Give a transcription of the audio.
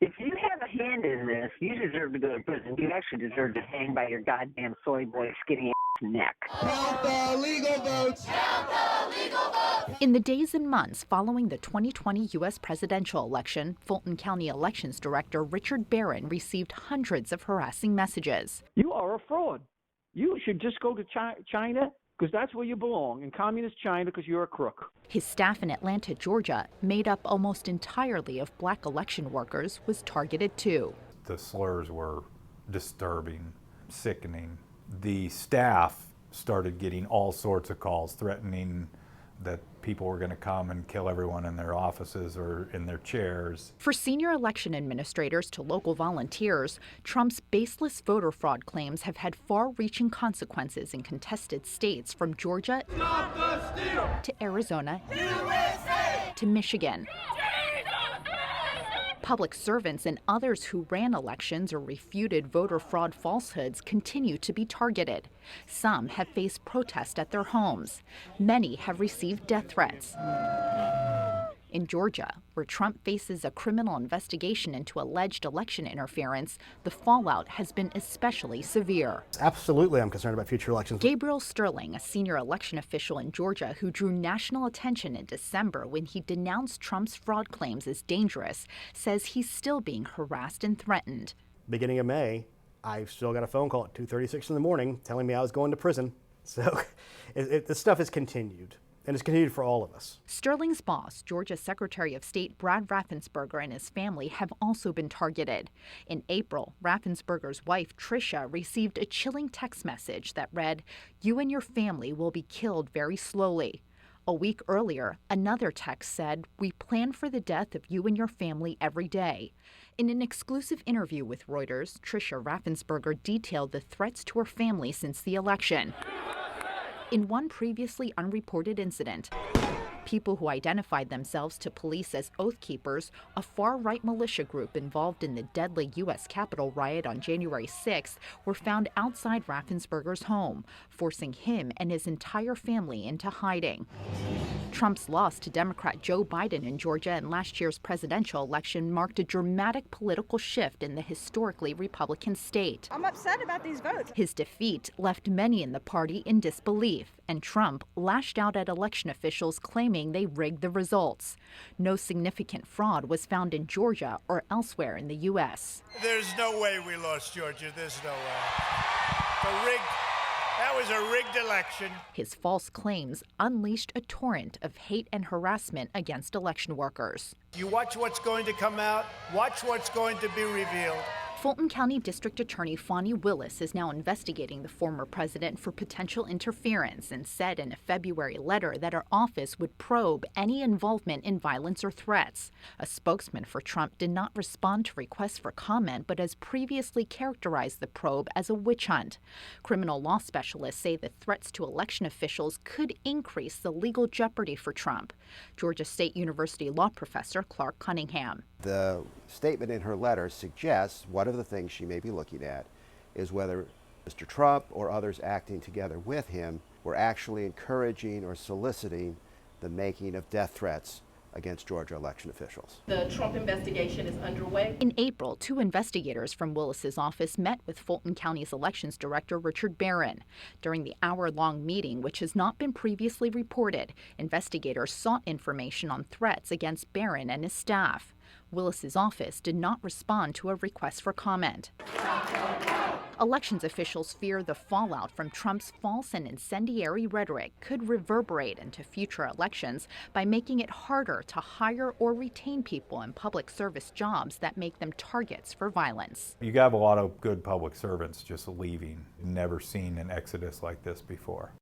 If you have a hand in this, you deserve to go to prison. You actually deserve to hang by your goddamn soy boy skinny ass neck. Count the legal votes! Count the legal votes! In the days and months following the 2020 U.S. presidential election, Fulton County Elections Director Richard Barron received hundreds of harassing messages. You are a fraud. You should just go to China, because that's where you belong, in communist China, because you're a crook. His staff in Atlanta, Georgia, made up almost entirely of black election workers, was targeted too. The slurs were disturbing, sickening. The staff started getting all sorts of calls threatening that people were going to come and kill everyone in their offices or in their chairs. For senior election administrators to local volunteers, Trump's baseless voter fraud claims have had far-reaching consequences in contested states from Georgia to Arizona to Michigan. Public servants and others who ran elections or refuted voter fraud falsehoods continue to be targeted. Some have faced protest at their homes. Many have received death threats. In Georgia, where Trump faces a criminal investigation into alleged election interference, the fallout has been especially severe. Absolutely, I'm concerned about future elections. Gabriel Sterling, a senior election official in Georgia who drew national attention in December when he denounced Trump's fraud claims as dangerous, says he's still being harassed and threatened. Beginning of May, I still got a phone call at 2:36 in the morning telling me I was going to prison. So this stuff has continued. And it's continued for all of us. Sterling's boss, Georgia Secretary of State Brad Raffensperger, and his family have also been targeted. In April, Raffensperger's wife, Tricia, received a chilling text message that read, "You and your family will be killed very slowly." A week earlier, another text said, "We plan for the death of you and your family every day." In an exclusive interview with Reuters, Tricia Raffensperger detailed the threats to her family since the election. In one previously unreported incident, people who identified themselves to police as Oath Keepers, a far-right militia group involved in the deadly U.S. Capitol riot on January 6th, were found outside Raffensperger's home, forcing him and his entire family into hiding. Trump's loss to Democrat Joe Biden in Georgia in last year's presidential election marked a dramatic political shift in the historically Republican state. I'm upset about these votes. His defeat left many in the party in disbelief, and Trump lashed out at election officials claiming they rigged the results. No significant fraud was found in Georgia or elsewhere in the U.S. There's no way we lost Georgia. There's no way. That was a rigged election. His false claims unleashed a torrent of hate and harassment against election workers. You watch what's going to come out, watch what's going to be revealed. Fulton County District Attorney Fani Willis is now investigating the former president for potential interference and said in a February letter that her office would probe any involvement in violence or threats. A spokesman for Trump did not respond to requests for comment, but has previously characterized the probe as a witch hunt. Criminal law specialists say the threats to election officials could increase the legal jeopardy for Trump. Georgia State University law professor Clark Cunningham. The statement in her letter suggests one of the things she may be looking at is whether Mr. Trump or others acting together with him were actually encouraging or soliciting the making of death threats against Georgia election officials. The Trump investigation is underway. In April, 2 investigators from Willis's office met with Fulton County's elections director, Richard Barron. During the hour-long meeting, which has not been previously reported, investigators sought information on threats against Barron and his staff. Willis's office did not respond to a request for comment. Elections officials fear the fallout from Trump's false and incendiary rhetoric could reverberate into future elections by making it harder to hire or retain people in public service jobs that make them targets for violence. You have a lot of good public servants just leaving. Never seen an exodus like this before.